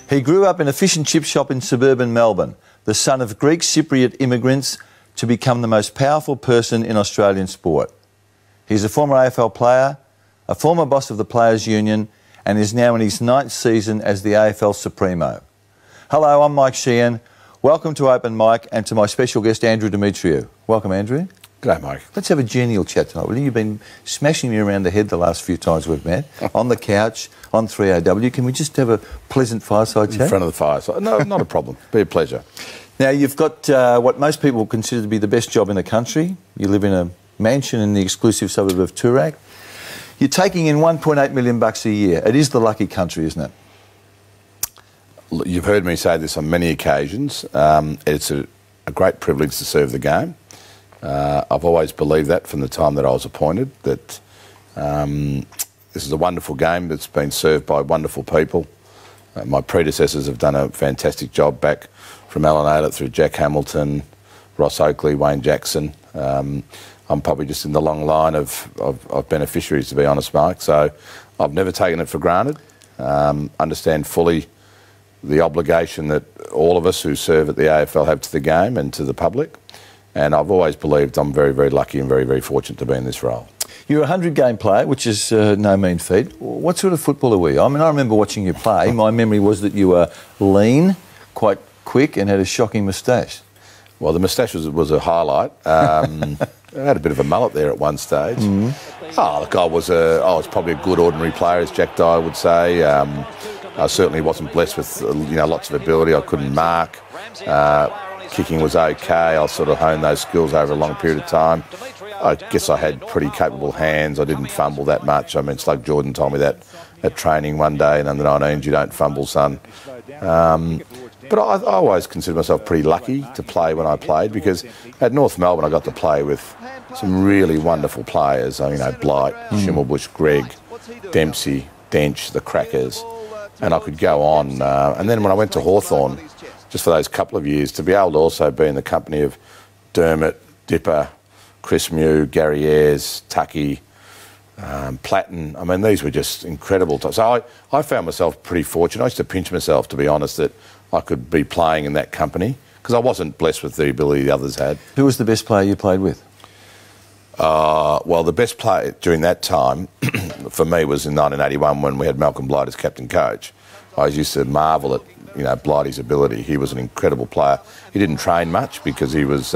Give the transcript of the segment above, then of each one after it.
He grew up in a fish and chip shop in suburban Melbourne, the son of Greek Cypriot immigrants, to become the most powerful person in Australian sport. He's a former AFL player, a former boss of the Players' Union, and is now in his 9th season as the AFL Supremo. Hello, I'm Mike Sheehan. Welcome to Open Mic and to my special guest, Andrew Demetriou. Welcome, Andrew. G'day, Mike. Let's have a genial chat tonight, will you? You've been smashing me around the head the last few times we've met, on the couch, on 3AW. Can we just have a pleasant fireside chat? In front of the fireside? No, not a problem. Be a pleasure. Now, you've got what most people consider to be the best job in the country. You live in a mansion in the exclusive suburb of Toorak. You're taking in $1.8 million a year. It is the lucky country, isn't it? You've heard me say this on many occasions. It's a great privilege to serve the game. I've always believed that from the time that I was appointed, that this is a wonderful game that's been served by wonderful people. My predecessors have done a fantastic job, back from Alan Aylett through Jack Hamilton, Ross Oakley, Wayne Jackson. I'm probably just in the long line of beneficiaries, to be honest, Mark. So I've never taken it for granted. Understand fully the obligation that all of us who serve at the AFL have to the game and to the public. And I've always believed I'm very, very lucky and very, very fortunate to be in this role. You're a 100-game player, which is no mean feat. What sort of footballer were you? I mean, I remember watching you play. My memory was that you were lean, quite quick, and had a shocking moustache. Well, the moustache was a highlight. I had a bit of a mullet there at one stage. Oh, look, I was probably a good ordinary player, as Jack Dyer would say. I certainly wasn't blessed with lots of ability. I couldn't mark. Kicking was okay. I sort of honed those skills over a long period of time. I guess I had pretty capable hands. I didn't fumble that much. I mean, Slug Jordan told me that at training one day in under-19s, you don't fumble, son. But I always considered myself pretty lucky to play when I played, because at North Melbourne I got to play with some really wonderful players. Blight, Schimmelbusch, Gregg, Dempsey, Dench, the Crackers, and I could go on. And then when I went to Hawthorn, just for those couple of years, to be able to also be in the company of Dermott, Dipper, Chris Mew, Gary Ayres, Tucky, Platten. I mean, these were just incredible times. So I found myself pretty fortunate. I used to pinch myself, to be honest, that I could be playing in that company, because I wasn't blessed with the ability the others had. Who was the best player you played with? Well, the best player during that time for me was in 1981, when we had Malcolm Blight as captain coach. I used to marvel at Blighty's ability. He was an incredible player. He didn't train much because he was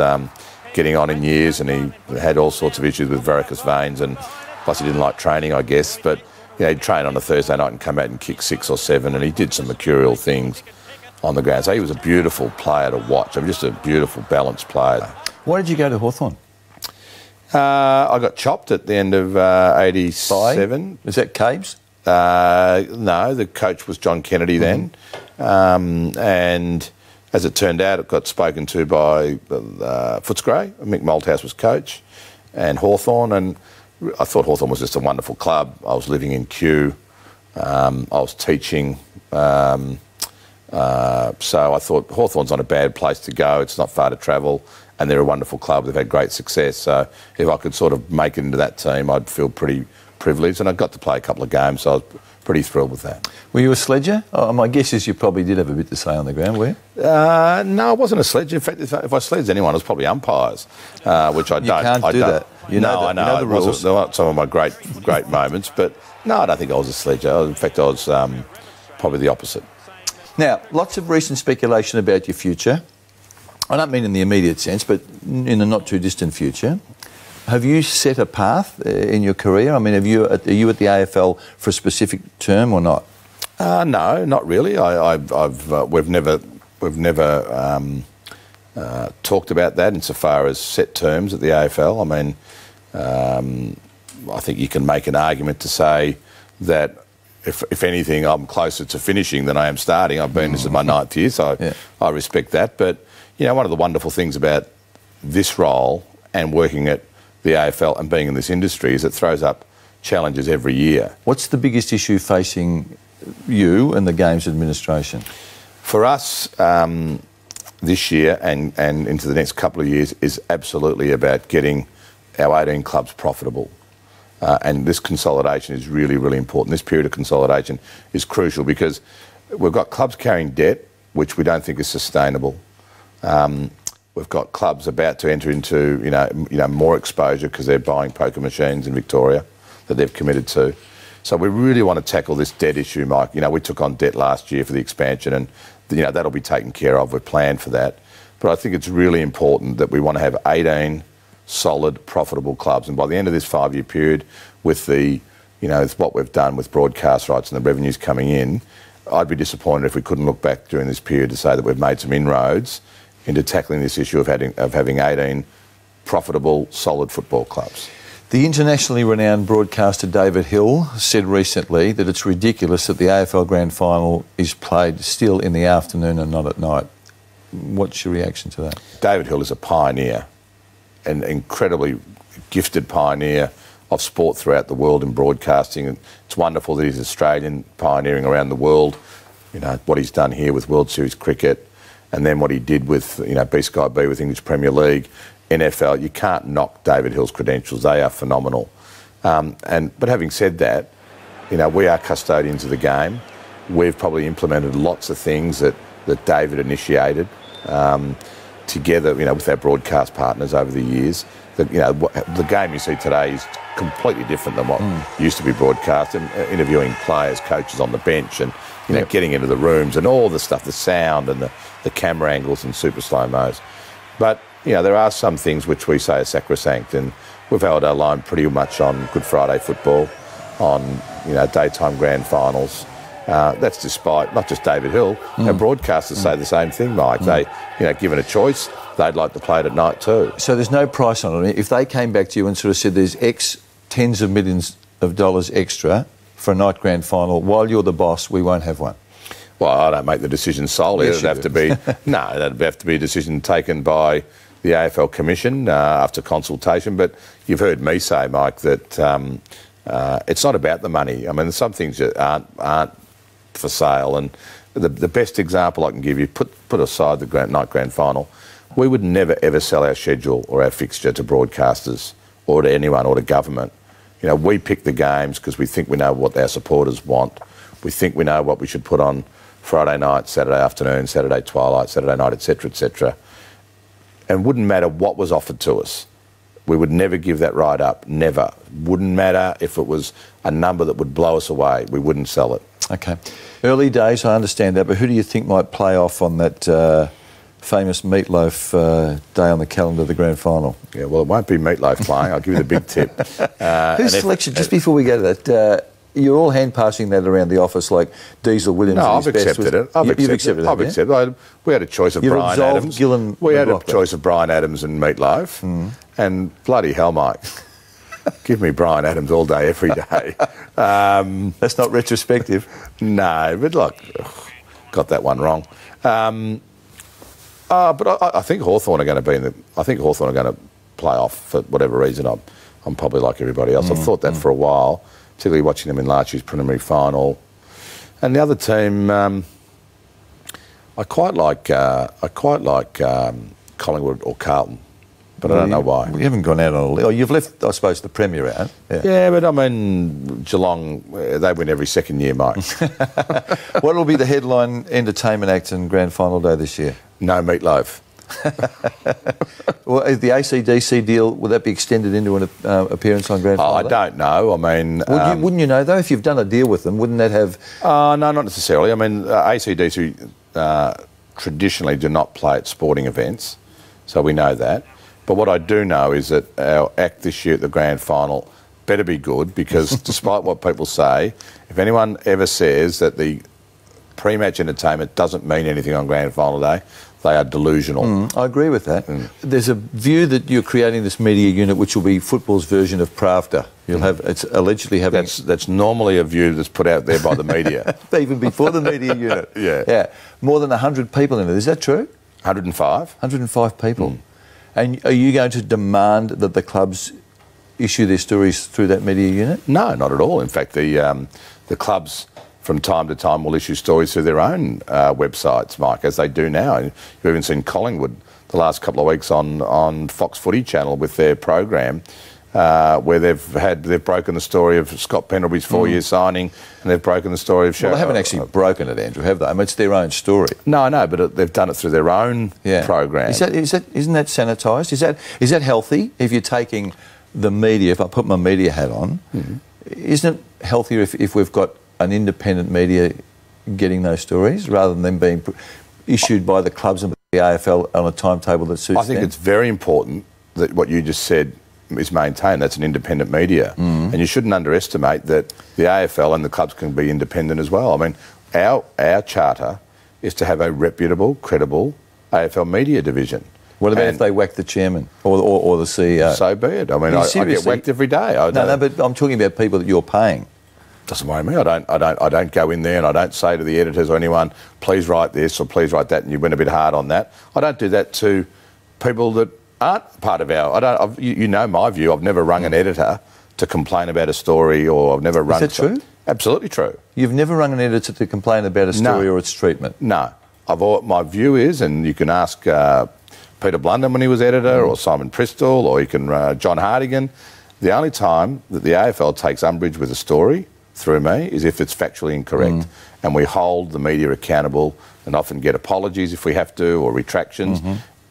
getting on in years, and he had all sorts of issues with varicose veins, and plus he didn't like training, I guess. But he'd train on a Thursday night and come out and kick 6 or 7, and he did some mercurial things on the ground. So he was a beautiful player to watch. I mean, just a beautiful, balanced player. Why did you go to Hawthorn? I got chopped at the end of 87. Was that Cabes? No, the coach was John Kennedy then. And as it turned out, it got spoken to by Footscray. Mick Malthouse was coach, and Hawthorn. And I thought Hawthorn was just a wonderful club. I was living in Kew. I was teaching. So I thought Hawthorn's not a bad place to go. It's not far to travel, and they're a wonderful club. They've had great success. So if I could sort of make it into that team, I'd feel pretty privileged, and I got to play a couple of games, so I was pretty thrilled with that. Were you a sledger? My guess is you probably did have a bit to say on the ground, were you? No, I wasn't a sledger. In fact, if I sledged anyone, it was probably umpires, which I don't. You can't do that. I know the rules. They weren't some of my great moments, but no, I don't think I was a sledger. In fact, I was probably the opposite. Now, lots of recent speculation about your future. I don't mean in the immediate sense, but in the not-too-distant future. Have you set a path in your career? I mean, are you at the AFL for a specific term or not? No, not really. We've never talked about that insofar as set terms at the AFL. I mean, I think you can make an argument to say that if anything, I'm closer to finishing than I am starting. This is my 9th year, so yeah. I respect that. But one of the wonderful things about this role and working at the AFL and being in this industry is it throws up challenges every year. What's the biggest issue facing you and the Games administration? For us, this year and into the next couple of years is absolutely about getting our 18 clubs profitable. And this consolidation is really, really important. This period of consolidation is crucial because we've got clubs carrying debt, which we don't think is sustainable. We've got clubs about to enter into, more exposure because they're buying poker machines in Victoria that they've committed to. So we really want to tackle this debt issue, Mike. We took on debt last year for the expansion, and that'll be taken care of. We're planned for that. But I think it's really important that we want to have 18 solid, profitable clubs. And by the end of this 5-year period, with with what we've done with broadcast rights and the revenues coming in, I'd be disappointed if we couldn't look back during this period to say that we've made some inroads into tackling this issue of having 18 profitable, solid football clubs. The internationally renowned broadcaster David Hill said recently that it's ridiculous that the AFL Grand Final is played still in the afternoon and not at night. What's your reaction to that? David Hill is a pioneer, an incredibly gifted pioneer of sport throughout the world in broadcasting. And it's wonderful that he's Australian, pioneering around the world. What he's done here with World Series cricket, and then what he did with, B-Sky B with English Premier League, NFL. You can't knock David Hill's credentials. They are phenomenal. But having said that, we are custodians of the game. We've probably implemented lots of things that David initiated together, with our broadcast partners over the years. The game you see today is completely different than what used to be broadcast. And interviewing players, coaches on the bench, and getting into the rooms and all the stuff, the sound and the camera angles and super slow-mos. But there are some things which we say are sacrosanct, and we've held our line pretty much on Good Friday football, on daytime grand finals. That's despite not just David Hill. Our broadcasters say the same thing, Mike. They, given a choice, they'd like to play it at night too. So there's no price on it. If they came back to you and sort of said there's X tens of millions of dollars extra for a night grand final, while you're the boss, we won't have one. Well, I don't make the decision solely. Yes, it'd have to be that'd have to be a decision taken by the AFL Commission after consultation. But you've heard me say, Mike, that it's not about the money. I mean, there's some things that aren't for sale, and the best example I can give you, put aside the night grand final, we would never ever sell our schedule or our fixture to broadcasters or to anyone or to government. We pick the games because we think we know what our supporters want. We think we know what we should put on Friday night, Saturday afternoon, Saturday twilight, Saturday night, etc., etc. And wouldn't matter what was offered to us. We would never give that right up, never. Wouldn't matter if it was a number that would blow us away. We wouldn't sell it. Okay. Early days, I understand that, but who do you think might play off on that famous meatloaf day on the calendar of the grand final? Yeah, well, it won't be meatloaf playing. I'll give you the big tip. Whose selection, just before we go to that, you're all hand-passing that around the office like Diesel Williams. No, I've accepted it. You've accepted it. I've accepted it. We had a choice of Brian Adams. We had a choice of Brian Adams and Meatloaf. And bloody hell, Mike, give me Brian Adams all day, every day. That's not retrospective. No, but look, got that one wrong. But I think Hawthorn are going to be I think Hawthorn are going to play off for whatever reason. I'm probably like everybody else. I've thought that for a while, particularly watching them in last year's preliminary final. And the other team, I quite like Collingwood or Carlton, but I don't know why. You haven't gone out on a... you've left, I suppose, the Premier out. Yeah, but I mean, Geelong, they win every second year, Mike. What will be the headline entertainment act in Grand Final Day this year? No meatloaf. Well, the ACDC deal, will that be extended into an appearance on Grand Final Day? I don't know. I mean... wouldn't you know, though? If you've done a deal with them, wouldn't that have... No, not necessarily. I mean, ACDC traditionally do not play at sporting events, so we know that. But what I do know is that our act this year at the Grand Final better be good, because despite what people say, if anyone ever says that the pre-match entertainment doesn't mean anything on Grand Final Day, they are delusional. I agree with that. There's a view that you're creating this media unit which will be football's version of Pravda. You'll have, it's allegedly having... That's normally a view that's put out there by the media. Even before the media unit. Yeah. More than 100 people in it. Is that true? 105. 105 people. And are you going to demand that the clubs issue their stories through that media unit? No, not at all. In fact, the clubs from time to time will issue stories through their own websites, Mike, as they do now. And you've even seen Collingwood the last couple of weeks on Fox Footy Channel with their program where they've broken the story of Scott Pendlebury's 4-year signing, and they've broken the story of... Well, they haven't actually broken it, Andrew, have they? I mean, it's their own story. No, I know, but they've done it through their own program. Isn't that sanitised? Is that healthy? If you're taking the media, if I put my media hat on, isn't it healthier if we've got an independent media getting those stories rather than them being issued by the clubs and the AFL on a timetable that suits them? I think it's very important that what you just said is maintained. That's an independent media. And you shouldn't underestimate that the AFL and the clubs can be independent as well. I mean, our charter is to have a reputable, credible AFL media division. What about if they whack the chairman or the CEO? So be it. I mean, I get whacked every day. No, but I'm talking about people that you're paying. Doesn't worry me. I don't go in there and I don't say to the editors or anyone, please write this or please write that, and you went a bit hard on that. I don't do that to people that aren't part of our... you know my view. I've never rung an editor to complain about a story, or I've never rung... Is that true? Absolutely true. You've never rung an editor to complain about a story or its treatment? No. My view is, and you can ask Peter Blunden when he was editor, or Simon Pristall, or you can John Hardigan. The only time that the AFL takes umbrage with a story through me is if it's factually incorrect. And we hold the media accountable and often get apologies if we have to, or retractions.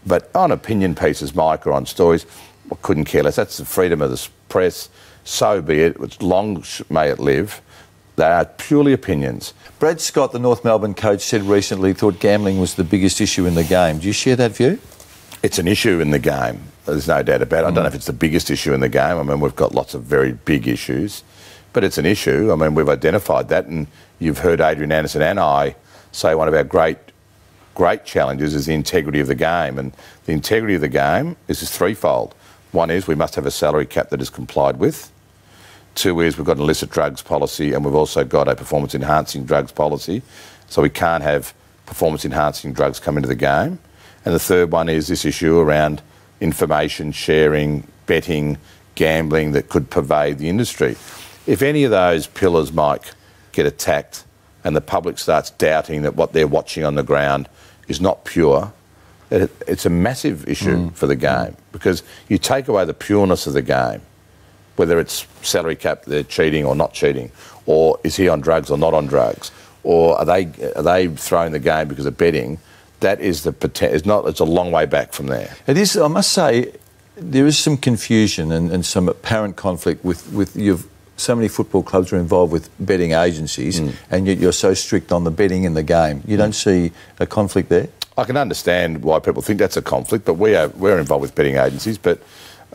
But on opinion pieces, Mike, or on stories, I couldn't care less. That's the freedom of the press. So be it. It's long may it live. They are purely opinions. Brad Scott, the North Melbourne coach, said recently he thought gambling was the biggest issue in the game. Do you share that view? It's an issue in the game. There's no doubt about it. I don't know if it's the biggest issue in the game. I mean, we've got lots of very big issues. But it's an issue. I mean, we've identified that, and you've heard Adrian Anderson and I say one of our great challenges is the integrity of the game. And the integrity of the game is threefold. One is we must have a salary cap that is complied with. Two is we've got an illicit drugs policy, and we've also got a performance-enhancing drugs policy. So we can't have performance-enhancing drugs come into the game. And the third one is this issue around information sharing, betting, gambling that could pervade the industry. If any of those pillars, Mike, get attacked and the public starts doubting that what they're watching on the ground is not pure, it's a massive issue for the game, because you take away the pureness of the game, whether it's salary cap, they're cheating or not cheating, or is he on drugs or not on drugs, or are they throwing the game because of betting? That is the potential. It's a long way back from there. It is. I must say, there is some confusion and some apparent conflict with so many football clubs are involved with betting agencies, and yet you're so strict on the betting in the game. You don't see a conflict there? I can understand why people think that's a conflict, but we're involved with betting agencies. But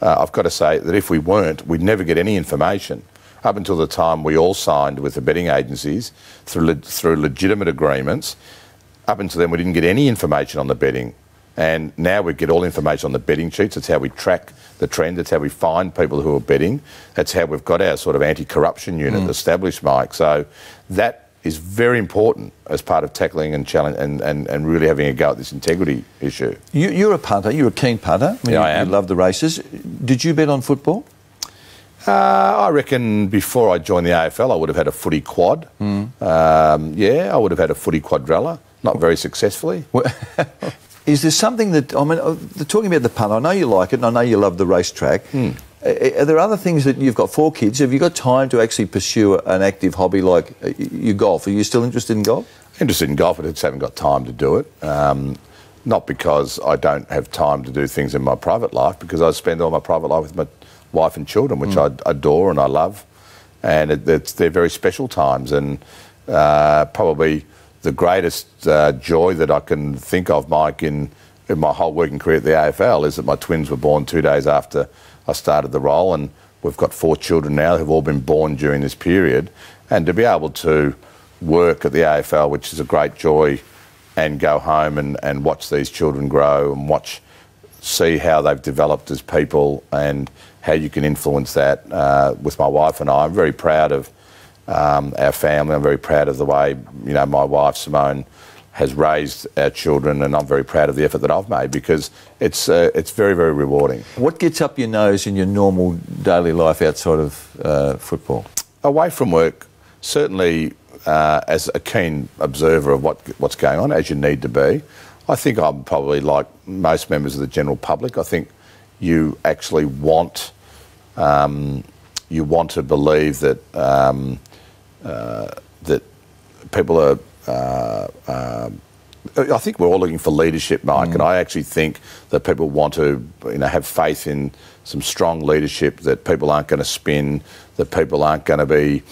I've got to say that if we weren't, we'd never get any information. Up until the time we all signed with the betting agencies through legitimate agreements, up until then we didn't get any information on the betting. And now we get all information on the betting sheets. That's how we track the trend. That's how we find people who are betting. That's how we've got our sort of anti-corruption unit established, Mike. So that is very important as part of tackling and challenge and really having a go at this integrity issue. You're a punter. You're a keen punter. I mean, I am. You love the races. Did you bet on football? I reckon before I joined the AFL, I would have had a footy quad. I would have had a footy quadrella. Not very successfully. Is there something that, I mean, talking about the punt, I know you like it and I know you love the racetrack. Are there other things that you've got 4 kids? Have you got time to actually pursue an active hobby like you golf? Are you still interested in golf? Interested in golf, but I just haven't got time to do it. Not because I don't have time to do things in my private life, because I spend all my private life with my wife and children, which I adore and I love. And they're very special times, and probably the greatest joy that I can think of, Mike, in my whole working career at the AFL is that my twins were born 2 days after I started the role, and we've got 4 children now who've all been born during this period. And to be able to work at the AFL, which is a great joy, and go home and watch these children grow and see how they've developed as people and how you can influence that with my wife and I. I'm very proud of our family. I'm very proud of the way, my wife Simone has raised our children, and I'm very proud of the effort that I've made, because it's very, very rewarding. What gets up your nose in your normal daily life outside of football? Away from work, certainly as a keen observer of what's going on, as you need to be. I think I'm probably like most members of the general public. I think you actually want you want to believe that that people are. I think we're all looking for leadership, Mike, and I actually think that people want to, have faith in some strong leadership. That people aren't going to spin. That people aren't going to be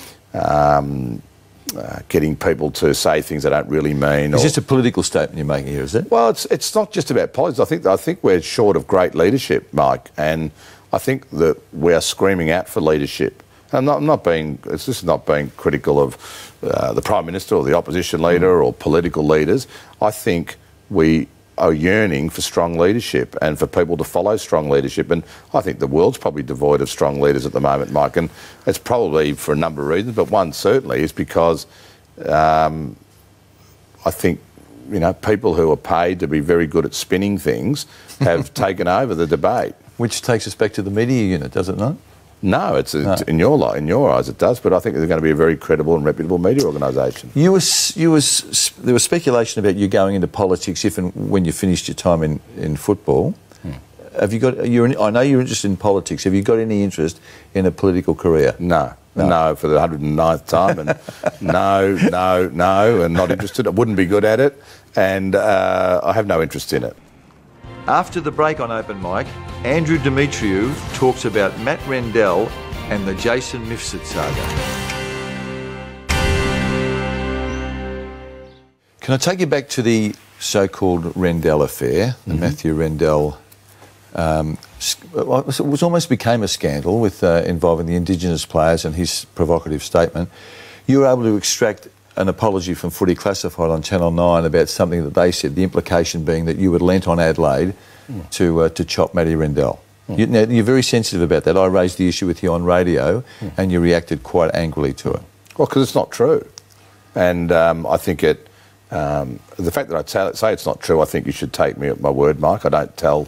getting people to say things they don't really mean. It's just a political statement you're making here, is it? Well, it's not just about politics. I think we're short of great leadership, Mike, and I think that we are screaming out for leadership. I'm not being. It's just not being critical of the Prime Minister or the opposition leader or political leaders. I think we are yearning for strong leadership and for people to follow strong leadership. And I think the world's probably devoid of strong leaders at the moment, Mike. And it's probably for a number of reasons, but one certainly is because I think people who are paid to be very good at spinning things have taken over the debate. Which takes us back to the media unit, does it not? No, it's in your eyes it does, but I think they're going to be a very credible and reputable media organisation. There was speculation about you going into politics if and when you finished your time in football. Have you got? I know you're interested in politics. Have you got any interest in a political career? No, for the 109th time, and no, and not interested. I wouldn't be good at it, and I have no interest in it. After the break on Open Mic, Andrew Demetriou talks about Matt Rendell and the Jason Mifsud saga. Can I take you back to the so-called Rendell affair, the Matthew Rendell? It was almost became a scandal with involving the Indigenous players and his provocative statement. You were able to extract an apology from Footy Classified on Channel 9 about something that they said, the implication being that you had lent on Adelaide to chop Matty Rendell. You're very sensitive about that. I raised the issue with you on radio and you reacted quite angrily to it. Well, because it's not true. And I think the fact that I say it's not true, I think you should take me at my word, Mike. I don't tell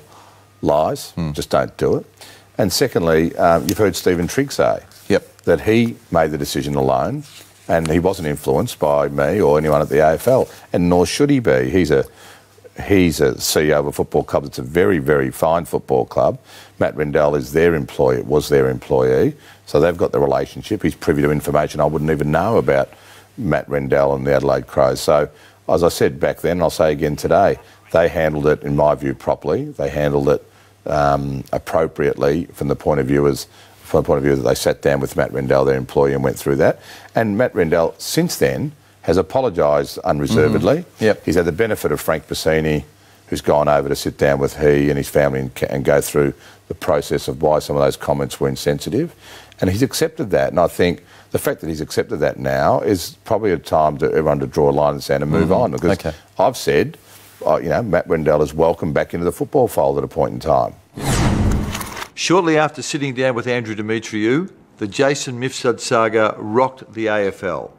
lies, just don't do it. And secondly, you've heard Stephen Trigg say that he made the decision alone and he wasn't influenced by me or anyone at the AFL, and nor should he be. He's a CEO of a football club that's a very, very fine football club. Matt Rendell is was their employee, so they've got the relationship. He's privy to information I wouldn't even know about Matt Rendell and the Adelaide Crows. So, as I said back then, and I'll say again today, they handled it, in my view, properly. They handled it appropriately from the point of view that they sat down with Matt Rendell, their employee, and went through that. And Matt Rendell, since then, has apologised unreservedly. He's had the benefit of Frank Bassini, who's gone over to sit down with he and his family and go through the process of why some of those comments were insensitive. And he's accepted that. And I think the fact that he's accepted that now is probably a time to everyone to draw a line in the sand and move on. Because I've said, Matt Rendell is welcome back into the football fold at a point in time. Shortly after sitting down with Andrew Demetriou, the Jason Mifsud saga rocked the AFL.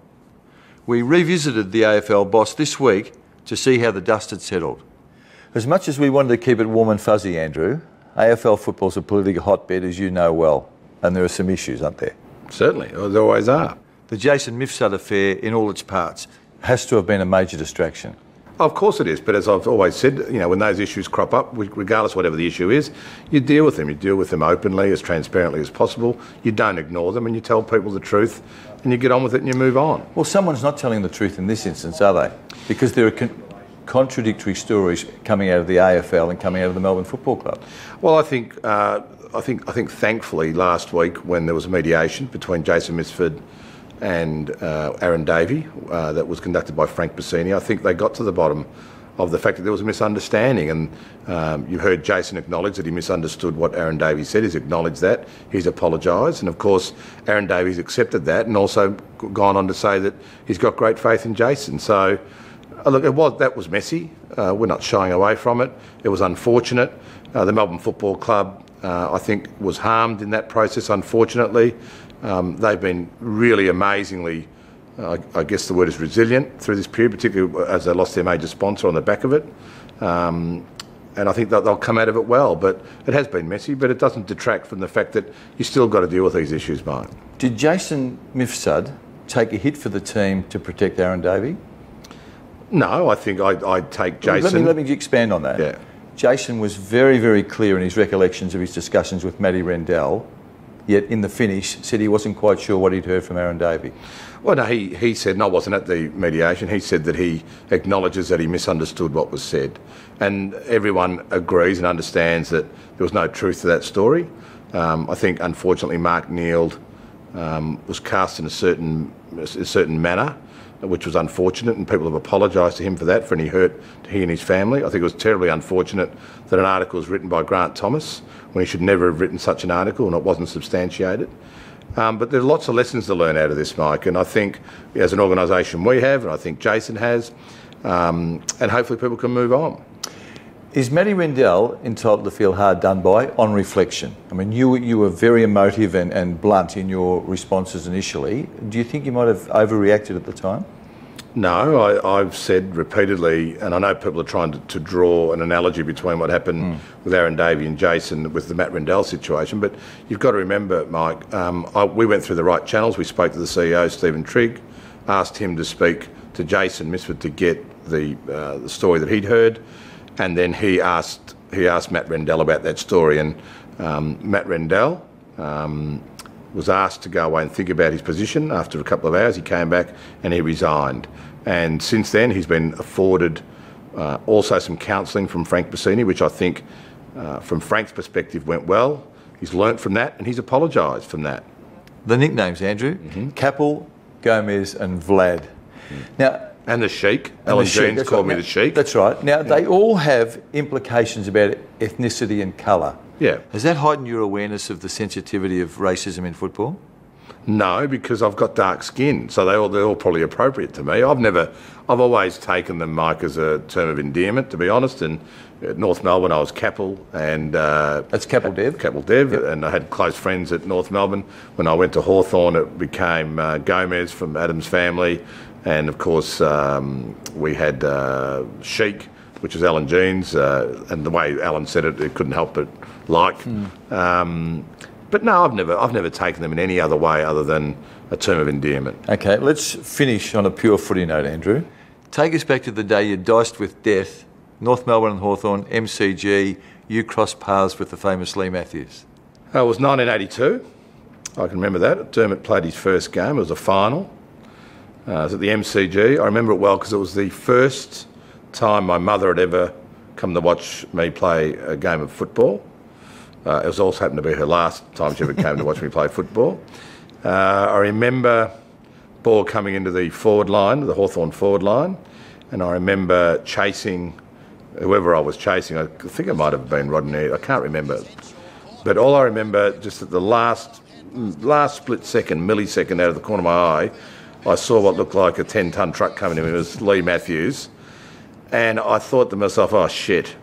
We revisited the AFL boss this week to see how the dust had settled. As much as we wanted to keep it warm and fuzzy, Andrew, AFL football's a political hotbed, as you know well, and there are some issues, aren't there? Certainly, there always are. The Jason Mifsud affair, in all its parts, has to have been a major distraction. Of course it is, but as I've always said, when those issues crop up, regardless of whatever the issue is, you deal with them. You deal with them openly, as transparently as possible. You don't ignore them and you tell people the truth and you get on with it and you move on. Well, someone's not telling the truth in this instance, are they? Because there are contradictory stories coming out of the AFL and coming out of the Melbourne Football Club. Well, I think thankfully last week when there was a mediation between Jason Mifsud and Aaron Davey that was conducted by Frank Bassini, I think they got to the bottom of the fact that there was a misunderstanding, and you heard Jason acknowledge that he misunderstood what Aaron Davey said. He's acknowledged that, he's apologised, and of course Aaron Davey's accepted that and also gone on to say that he's got great faith in Jason. So look, that was messy. We're not shying away from it. It was unfortunate. The Melbourne Football Club I think was harmed in that process, unfortunately. They've been really amazingly, I guess the word is resilient through this period, particularly as they lost their major sponsor on the back of it. And I think that they'll come out of it well. But it has been messy, but it doesn't detract from the fact that you still got to deal with these issues, Mark. Did Jason Mifsud take a hit for the team to protect Aaron Davey? No, I think I'd take Jason. Let me expand on that. Jason was very, very clear in his recollections of his discussions with Matty Rendell yet in the finish said he wasn't quite sure what he'd heard from Aaron Davey. Well, no, he said, and I wasn't at the mediation, he said that he acknowledges that he misunderstood what was said. And everyone agrees and understands that there was no truth to that story. I think, unfortunately, Mark Neild was cast in a certain manner, which was unfortunate, and people have apologised to him for that, for any hurt to he and his family. I think it was terribly unfortunate that an article was written by Grant Thomas when he should never have written such an article and it wasn't substantiated. But there are lots of lessons to learn out of this, Mike, and I think as an organisation we have, and I think Jason has, and hopefully people can move on. Is Matty Rendell entitled to feel hard done by on reflection? I mean, you were very emotive and blunt in your responses initially. Do you think you might have overreacted at the time? No, I've said repeatedly, and I know people are trying to draw an analogy between what happened with Aaron Davey and Jason with the Matt Rendell situation, but you've got to remember, Mike, we went through the right channels. We spoke to the CEO, Stephen Trigg, asked him to speak to Jason Misford to get the story that he'd heard, and then he asked Matt Rendell about that story, and Matt Rendell was asked to go away and think about his position. After a couple of hours, he came back and he resigned. And since then, he's been afforded also some counselling from Frank Bassini, which I think, from Frank's perspective, went well. He's learnt from that and he's apologised from that. The nicknames, Andrew, Capel, Gomez and Vlad. Now, and the Sheik. Alan Jeans called me the Sheik. That's right. Now, they all have implications about ethnicity and colour. Yeah. Has that heightened your awareness of the sensitivity of racism in football? No, because I've got dark skin, so they're all probably appropriate to me. I've always taken them, Mike, as a term of endearment, to be honest. And at North Melbourne, I was Capel, and that's Capel Dev. Capel Dev, yep. And I had close friends at North Melbourne. When I went to Hawthorn, it became Gomez from Adam's family, and of course we had Sheik, which is Alan Jeans, and the way Alan said it, it couldn't help but like. But no, I've never taken them in any other way other than a term of endearment. Okay, let's finish on a pure footy note, Andrew. Take us back to the day you diced with death, North Melbourne and Hawthorn, MCG, you crossed paths with the famous Lee Matthews. It was 1982. I can remember that. Dermot played his first game. It was a final. It was at the MCG. I remember it well because it was the first time my mother had ever come to watch me play a game of football. It was also happened to be her last time she ever came to watch me play football. I remember ball coming into the forward line, the Hawthorn forward line, and I remember chasing whoever I was chasing. I think it might have been Rodney. I can't remember. But all I remember, just at the last split second, millisecond out of the corner of my eye, I saw what looked like a 10-tonne truck coming in. It was Lee Matthews. And I thought to myself, oh, shit.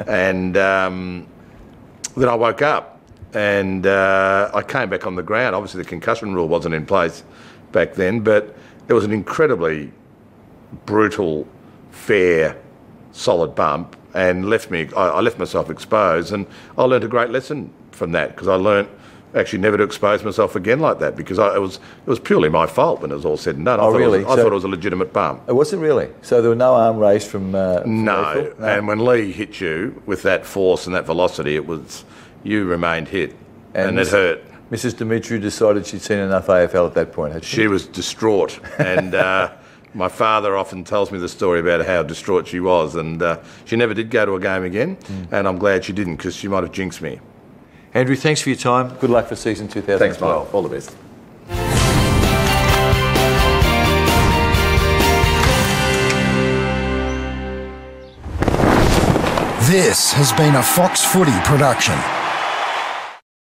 And then I woke up and I came back on the ground. Obviously, the concussion rule wasn't in place back then, but it was an incredibly brutal, fair, solid bump and I left myself exposed. And I learned a great lesson from that because I learnt actually never to expose myself again like that because it was purely my fault when it was all said and done. Oh, really? I thought it was a legitimate bump. It wasn't really? So there were no arm race from... No, and when Lee hit you with that force and that velocity, you remained hit and it hurt. Mrs. Demetriou decided she'd seen enough AFL at that point, had she? She was distraught and my father often tells me the story about how distraught she was and she never did go to a game again and I'm glad she didn't because she might have jinxed me. Andrew, thanks for your time. Good luck for season 2012. Thanks, Mike. All the best. This has been a Fox Footy production.